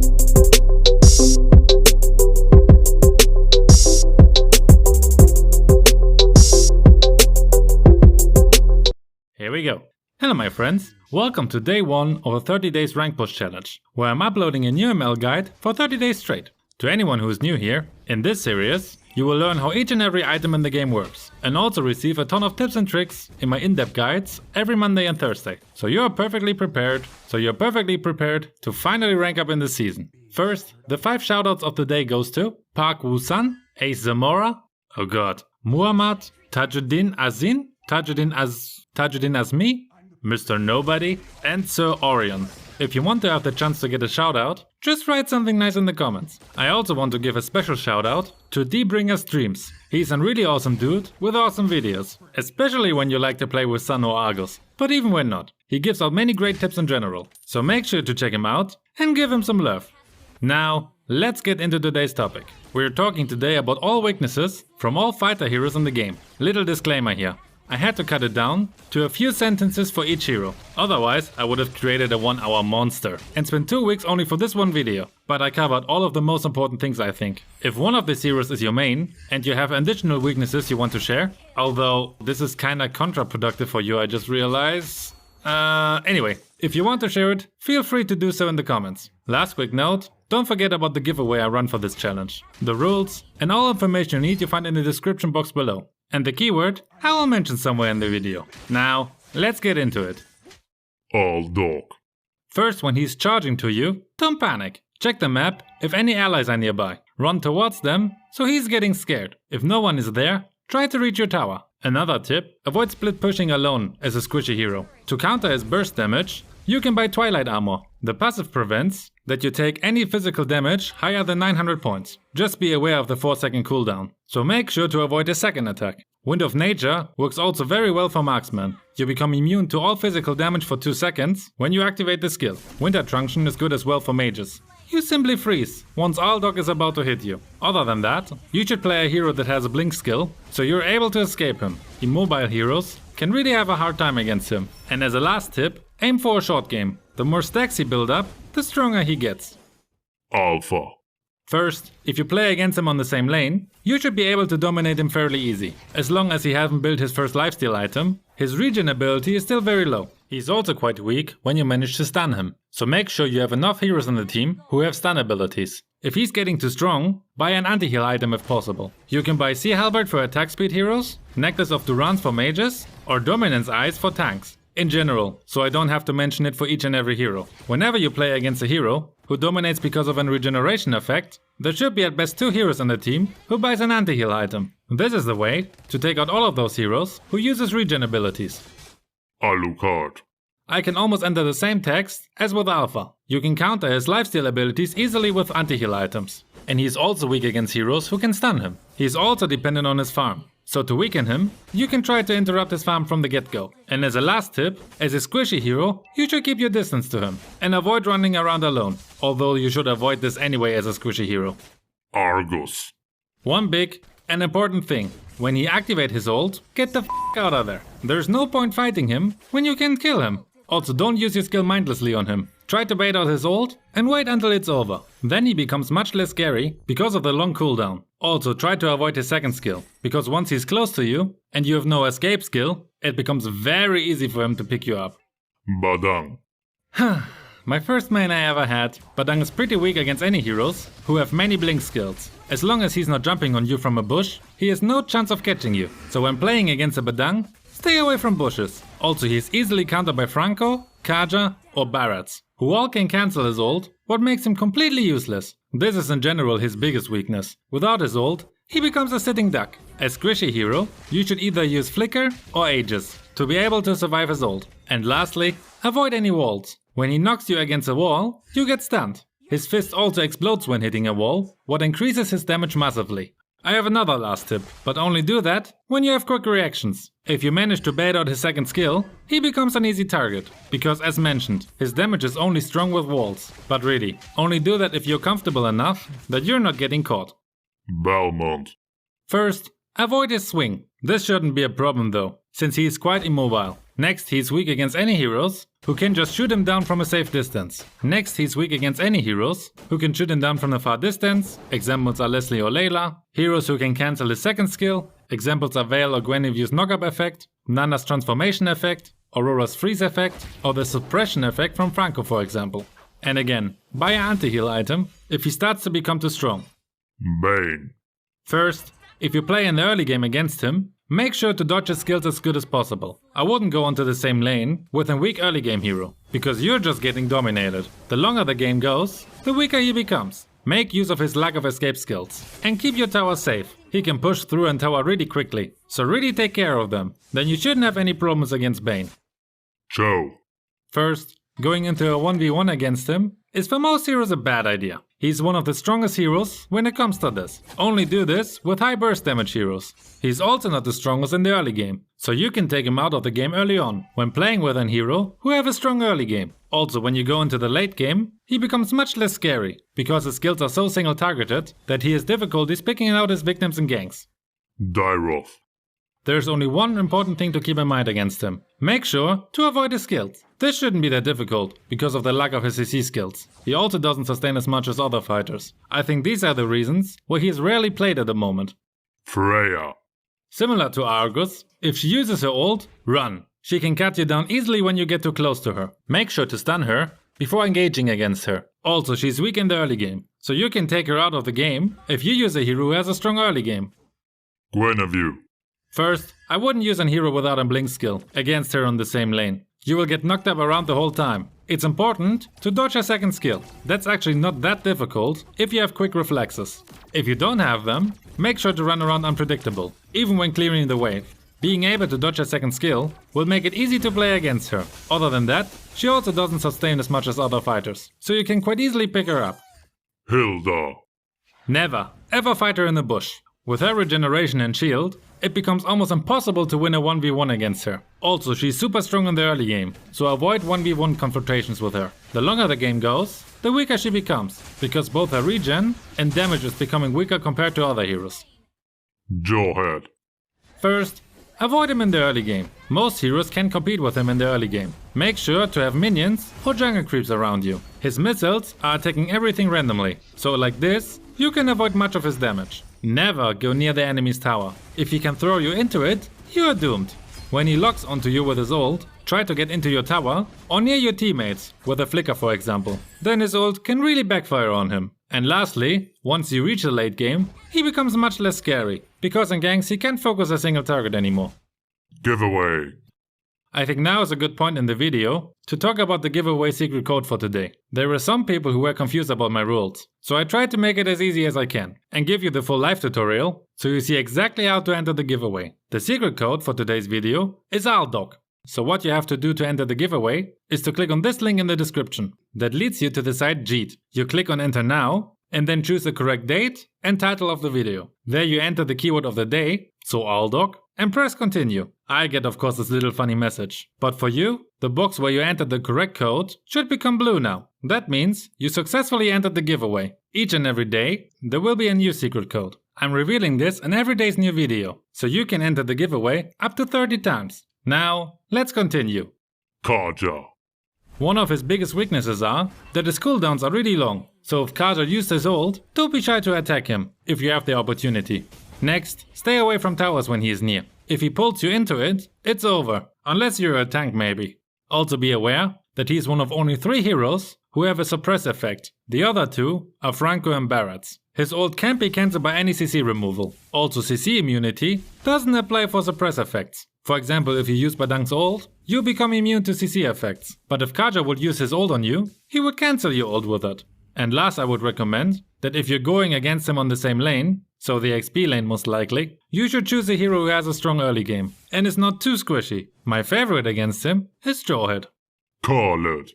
Here we go. Hello my friends, welcome to day 1 of a 30 days rank push challenge, where I'm uploading a new ML guide for 30 days straight. To anyone who is new here, in this series, you will learn how each and every item in the game works, and also receive a ton of tips and tricks in my in-depth guides every Monday and Thursday. So you're perfectly prepared to finally rank up in this season. First, the 5 shoutouts of the day goes to Park Woo-san, Ace Zamora, oh god, Muhammad, Tajuddin Azin, Tajuddin Azmi, Mr. Nobody, and Sir Orion. If you want to have the chance to get a shoutout, just write something nice in the comments. I also want to give a special shoutout to D-Bringer Streams. He's a really awesome dude with awesome videos, especially when you like to play with Sun or Argus, but even when not. He gives out many great tips in general, so make sure to check him out and give him some love. Now, let's get into today's topic. We're talking today about all weaknesses from all fighter heroes in the game. Little disclaimer here. I had to cut it down to a few sentences for each hero. Otherwise, I would have created a 1-hour monster and spent 2 weeks only for this one video. But I covered all of the most important things, I think. If one of these heroes is your main and you have additional weaknesses you want to share, although this is kinda counterproductive for you, I just realized. Anyway, if you want to share it, feel free to do so in the comments. Last quick note, don't forget about the giveaway I run for this challenge. The rules and all information you need you find in the description box below. And the keyword I will mention somewhere in the video. Now, let's get into it. All dog. First, when he's charging to you, don't panic. Check the map if any allies are nearby. Run towards them, so he's getting scared. If no one is there, try to reach your tower. Another tip, avoid split pushing alone as a squishy hero. To counter his burst damage, you can buy Twilight Armor. The passive prevents that you take any physical damage higher than 900 points. Just be aware of the 4-second cooldown. So make sure to avoid a second attack. Wind of Nature works also very well for marksman. You become immune to all physical damage for 2 seconds when you activate the skill. Winter Truncheon is good as well for mages. You simply freeze once Aldog is about to hit you. Other than that, you should play a hero that has a blink skill, so you're able to escape him. Immobile heroes can really have a hard time against him. And as a last tip, aim for a short game. The more stacks he build up, the stronger he gets. Alpha. First, if you play against him on the same lane, you should be able to dominate him fairly easy. As long as he hasn't built his first lifesteal item, his regen ability is still very low. He's also quite weak when you manage to stun him, so make sure you have enough heroes on the team who have stun abilities. If he's getting too strong, buy an anti-heal item if possible. You can buy Sea Halberd for attack speed heroes, Necklace of Durance for mages, or Dominance Eyes for tanks. In general, so I don't have to mention it for each and every hero. Whenever you play against a hero who dominates because of a regeneration effect, there should be at best 2 heroes on the team who buys an anti-heal item. This is the way to take out all of those heroes who uses regen abilities. Alucard. I can almost enter the same text as with Alpha. You can counter his lifesteal abilities easily with anti-heal items. And he's also weak against heroes who can stun him. He's also dependent on his farm. So to weaken him, you can try to interrupt his farm from the get-go. And as a last tip, as a squishy hero, you should keep your distance to him. And avoid running around alone. Although you should avoid this anyway as a squishy hero. Argus. One big and important thing. When he activates his ult, get the f*** out of there. There's no point fighting him when you can kill him. Also, don't use your skill mindlessly on him. Try to bait out his ult and wait until it's over. Then he becomes much less scary because of the long cooldown. Also, try to avoid his second skill, because once he's close to you and you have no escape skill, it becomes very easy for him to pick you up. Badang. My first main I ever had, Badang is pretty weak against any heroes who have many blink skills. As long as he's not jumping on you from a bush, he has no chance of catching you. So when playing against a Badang, stay away from bushes. Also, he is easily countered by Franco, Kaja or Barats, who all can cancel his ult, what makes him completely useless. This is in general his biggest weakness. Without his ult, he becomes a sitting duck. As squishy hero, you should either use Flicker or Aegis to be able to survive his ult. And lastly, avoid any walls. When he knocks you against a wall, you get stunned. His fist also explodes when hitting a wall, what increases his damage massively. I have another last tip, but only do that when you have quick reactions. If you manage to bait out his second skill, he becomes an easy target. Because as mentioned, his damage is only strong with walls. But really, only do that if you're comfortable enough that you're not getting caught. Belmont. First, avoid his swing. This shouldn't be a problem though, since he is quite immobile. Next, he's weak against any heroes who can just shoot him down from a safe distance. Next, he's weak against any heroes who can shoot him down from a far distance. Examples are Leslie or Layla. Heroes who can cancel his second skill. Examples are Vale or Guinevere's knock-up effect, Nana's transformation effect, Aurora's freeze effect, or the suppression effect from Franco, for example. And again, buy an anti-heal item if he starts to become too strong. Bane. First, if you play in the early game against him, make sure to dodge his skills as good as possible. I wouldn't go onto the same lane with a weak early game hero, because you're just getting dominated. The longer the game goes, the weaker he becomes. Make use of his lack of escape skills, and keep your tower safe. He can push through and tower really quickly, so really take care of them. Then you shouldn't have any problems against Bane. Cho. First, going into a 1v1 against him is for most heroes a bad idea. He's one of the strongest heroes when it comes to this. Only do this with high burst damage heroes. He's also not the strongest in the early game, so you can take him out of the game early on, when playing with an hero who have a strong early game. Also, when you go into the late game, he becomes much less scary, because his skills are so single targeted that he has difficulties picking out his victims in ganks. Dyroth. There's only one important thing to keep in mind against him. Make sure to avoid his skills. This shouldn't be that difficult, because of the lack of his CC skills. He also doesn't sustain as much as other fighters. I think these are the reasons why he is rarely played at the moment. Freya. Similar to Argus, if she uses her ult, run. She can cut you down easily when you get too close to her. Make sure to stun her before engaging against her. Also, she's weak in the early game, so you can take her out of the game if you use a hero who has a strong early game. Guinevere. First, I wouldn't use a hero without a blink skill against her on the same lane. You will get knocked up around the whole time. It's important to dodge her second skill. That's actually not that difficult if you have quick reflexes. If you don't have them, make sure to run around unpredictable, even when clearing the wave. Being able to dodge her second skill will make it easy to play against her. Other than that, she also doesn't sustain as much as other fighters, so you can quite easily pick her up. Hilda. Never, ever fight her in the bush. With her regeneration and shield, it becomes almost impossible to win a 1v1 against her. Also, she's super strong in the early game, so avoid 1v1 confrontations with her. The longer the game goes, the weaker she becomes, because both her regen and damage is becoming weaker compared to other heroes. Jawhead. First, avoid him in the early game. Most heroes can compete with him in the early game. Make sure to have minions or jungle creeps around you. His missiles are attacking everything randomly, so like this, you can avoid much of his damage. Never go near the enemy's tower. If he can throw you into it, you are doomed. When he locks onto you with his ult, try to get into your tower or near your teammates, with a flicker for example. Then his ult can really backfire on him. And lastly, once you reach the late game, he becomes much less scary, because in ganks he can't focus a single target anymore. Giveaway. I think now is a good point in the video to talk about the giveaway secret code for today. There were some people who were confused about my rules, so I tried to make it as easy as I can and give you the full live tutorial so you see exactly how to enter the giveaway. The secret code for today's video is ALDOC. So what you have to do to enter the giveaway is to click on this link in the description that leads you to the site Jeet. You click on enter now and then choose the correct date and title of the video. There you enter the keyword of the day, so ALDOC, and press continue. I get of course this little funny message. But for you, the box where you entered the correct code should become blue now. That means you successfully entered the giveaway. Each and every day, there will be a new secret code. I'm revealing this in every day's new video, so you can enter the giveaway up to 30 times. Now, let's continue. Kaja. One of his biggest weaknesses are that his cooldowns are really long. So if Kaja used his ult, don't be shy to attack him, if you have the opportunity. Next, stay away from towers when he is near. If he pulls you into it, it's over, unless you're a tank maybe. Also be aware that he is one of only 3 heroes who have a suppress effect. The other 2 are Franco and Barretts. His ult can't be cancelled by any CC removal. Also CC immunity doesn't apply for suppress effects. For example, if you use Badang's ult, you become immune to CC effects. But if Kaja would use his ult on you, he would cancel your ult with it. And last, I would recommend that if you're going against him on the same lane, so the XP lane most likely, you should choose a hero who has a strong early game and is not too squishy. My favorite against him is Jawhead. Khaled.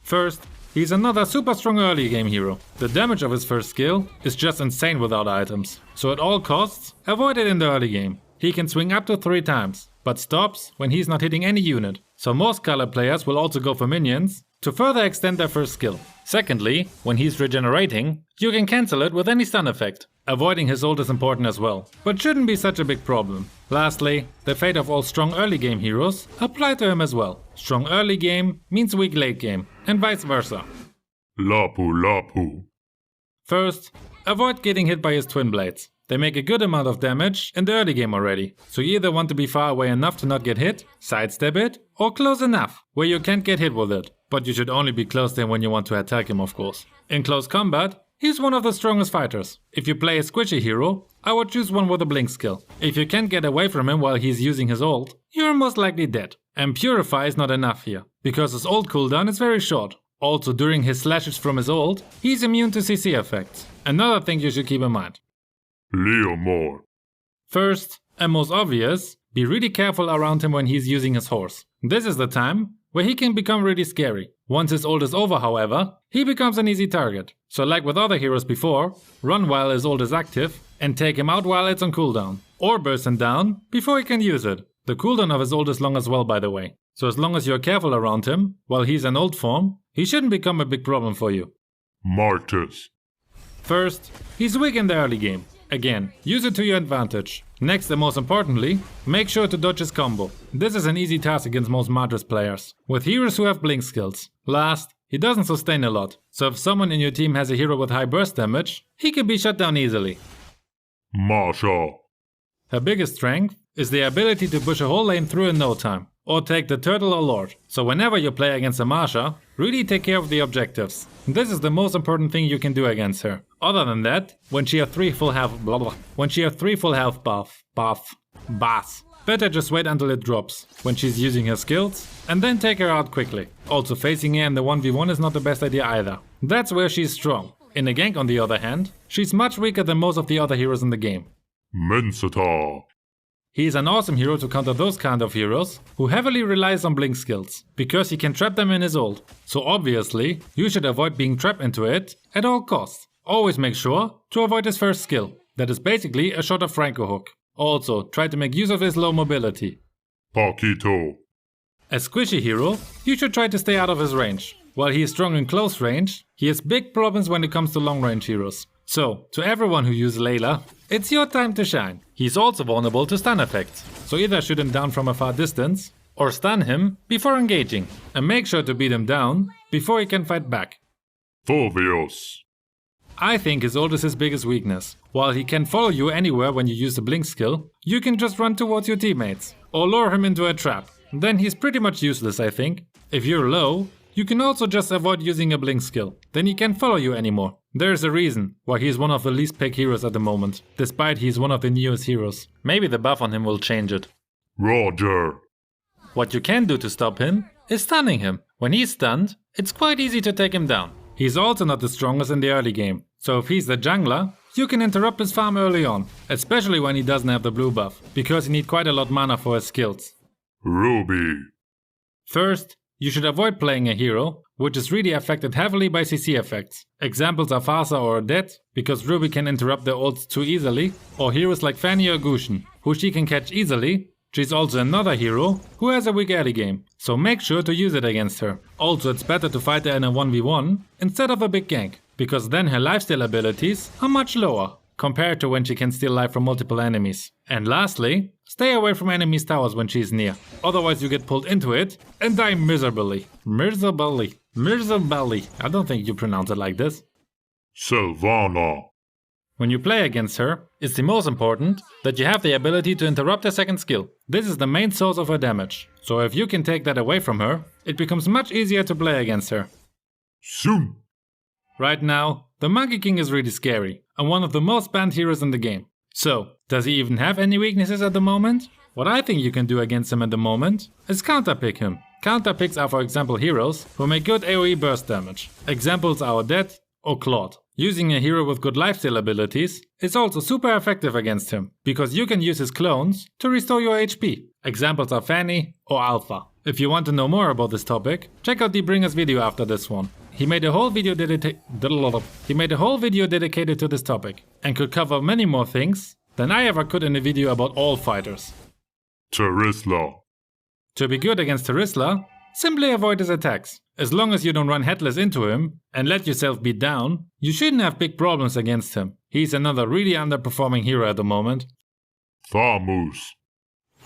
First, he's another super strong early game hero. The damage of his first skill is just insane without items, so at all costs, avoid it in the early game. He can swing up to 3 times, but stops when he's not hitting any unit. So most Khaled players will also go for minions to further extend their first skill. Secondly, when he's regenerating, you can cancel it with any stun effect. Avoiding his ult is important as well, but shouldn't be such a big problem. Lastly, the fate of all strong early game heroes apply to him as well. Strong early game means weak late game, and vice versa. Lapu Lapu. First, avoid getting hit by his twin blades. They make a good amount of damage in the early game already, so you either want to be far away enough to not get hit, sidestep it, or close enough, where you can't get hit with it. But you should only be close to him when you want to attack him, of course. In close combat, he's one of the strongest fighters. If you play a squishy hero, I would choose one with a blink skill. If you can't get away from him while he's using his ult, you're most likely dead. And Purify is not enough here, because his ult cooldown is very short. Also, during his slashes from his ult, he's immune to CC effects. Another thing you should keep in mind. Leomord. First, and most obvious, be really careful around him when he's using his horse. This is the time where he can become really scary. Once his ult is over, however, he becomes an easy target. So like with other heroes before, run while his ult is active and take him out while it's on cooldown. Or burst him down before he can use it. The cooldown of his ult is long as well, by the way. So as long as you're careful around him while he's in ult form, he shouldn't become a big problem for you. Martis. First, he's weak in the early game. Again, use it to your advantage. Next and most importantly, make sure to dodge his combo. This is an easy task against most Martis players, with heroes who have blink skills. Last, he doesn't sustain a lot, so if someone in your team has a hero with high burst damage, he can be shut down easily. Masha. Her biggest strength is the ability to push a whole lane through in no time, or take the turtle or lord. So whenever you play against a Masha, really take care of the objectives. This is the most important thing you can do against her. Other than that, when she has 3 full health baths, better just wait until it drops, when she's using her skills, and then take her out quickly. Also, facing her in the 1v1 is not the best idea either. That's where she's strong. In a gank on the other hand, she's much weaker than most of the other heroes in the game. Mensatar. He is an awesome hero to counter those kind of heroes who heavily relies on blink skills, because he can trap them in his ult. So obviously, you should avoid being trapped into it at all costs. Always make sure to avoid his first skill, that is basically a shot of Franco hook. Also, try to make use of his low mobility. Paquito. As squishy hero, you should try to stay out of his range. While he is strong in close range, he has big problems when it comes to long range heroes. So, to everyone who uses Layla, it's your time to shine. He's also vulnerable to stun effects, so either shoot him down from a far distance, or stun him before engaging, and make sure to beat him down before he can fight back. Fulvius. I think his ult is his biggest weakness. While he can follow you anywhere when you use the blink skill, you can just run towards your teammates, or lure him into a trap. Then he's pretty much useless, I think. If you're low, you can also just avoid using a blink skill, then he can't follow you anymore. There's a reason why he's one of the least picked heroes at the moment, despite he's one of the newest heroes. Maybe the buff on him will change it. Roger. What you can do to stop him is stunning him. When he's stunned, it's quite easy to take him down. He's also not the strongest in the early game, so if he's the jungler, you can interrupt his farm early on, especially when he doesn't have the blue buff, because he needs quite a lot of mana for his skills. Ruby. First, you should avoid playing a hero which is really affected heavily by CC effects. Examples are Pharsa or Odette, because Ruby can interrupt their ults too easily, or heroes like Fanny or Gusion, who she can catch easily. She's also another hero who has a weak early game, so make sure to use it against her. Also, it's better to fight her in a 1v1 instead of a big gank, because then her lifesteal abilities are much lower, compared to when she can steal life from multiple enemies. And lastly, stay away from enemies' towers when she's near, otherwise you get pulled into it and die miserably. Miserably. I don't think you pronounce it like this. Sylvana. When you play against her, it's the most important that you have the ability to interrupt her second skill. This is the main source of her damage, so if you can take that away from her, it becomes much easier to play against her. Soon. Right now, the Monkey King is really scary, and one of the most banned heroes in the game. So, does he even have any weaknesses at the moment? What I think you can do against him at the moment is counterpick him. Counterpicks are, for example, heroes who make good AoE burst damage. Examples are Odette or Claude. Using a hero with good lifesteal abilities is also super effective against him, because you can use his clones to restore your HP. Examples are Fanny or Alpha. If you want to know more about this topic, check out Dbringer's video after this one. He made a whole video dedicated to this topic, and could cover many more things than I ever could in a video about all fighters. Terizla. To be good against Terizla, simply avoid his attacks. As long as you don't run headless into him and let yourself beat down, you shouldn't have big problems against him. He's another really underperforming hero at the moment. Thamus.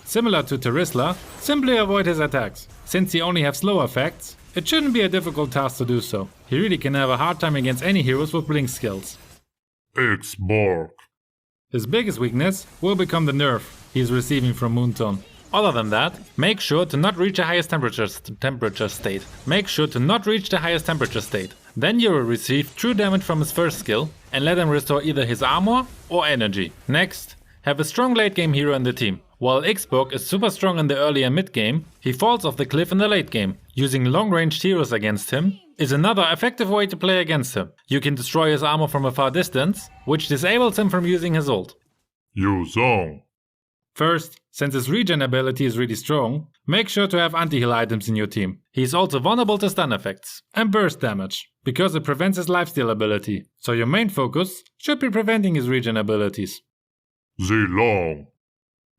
Similar to Terisla, simply avoid his attacks. Since he only has slow effects, it shouldn't be a difficult task to do so. He really can have a hard time against any heroes with blink skills. X-Mark. His biggest weakness will become the nerf he's receiving from Moonton. Other than that, make sure to not reach the highest temperature state. Make sure to not reach the highest temperature state. Then you will receive true damage from his first skill and let him restore either his armor or energy. Next, have a strong late game hero in the team. While X-Borg is super strong in the early and mid game, he falls off the cliff in the late game. Using long ranged heroes against him is another effective way to play against him. You can destroy his armor from a far distance, which disables him from using his ult. Yu Zhong. First, since his regen ability is really strong, make sure to have anti-heal items in your team. He is also vulnerable to stun effects and burst damage, because it prevents his lifesteal ability, so your main focus should be preventing his regen abilities. Zilong.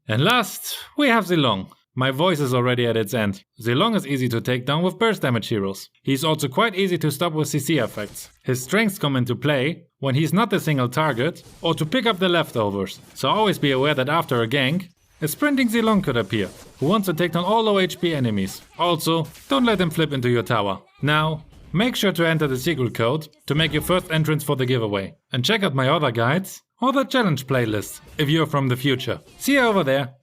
And last, we have Zilong. My voice is already at its end. Zilong is easy to take down with burst damage heroes. He's also quite easy to stop with CC effects. His strengths come into play when he's not the single target or to pick up the leftovers, so always be aware that after a gank, a sprinting Zilong could appear, who wants to take down all low HP enemies. Also, don't let him flip into your tower. Now, make sure to enter the secret code to make your first entrance for the giveaway. And check out my other guides or the challenge playlist if you're from the future. See you over there.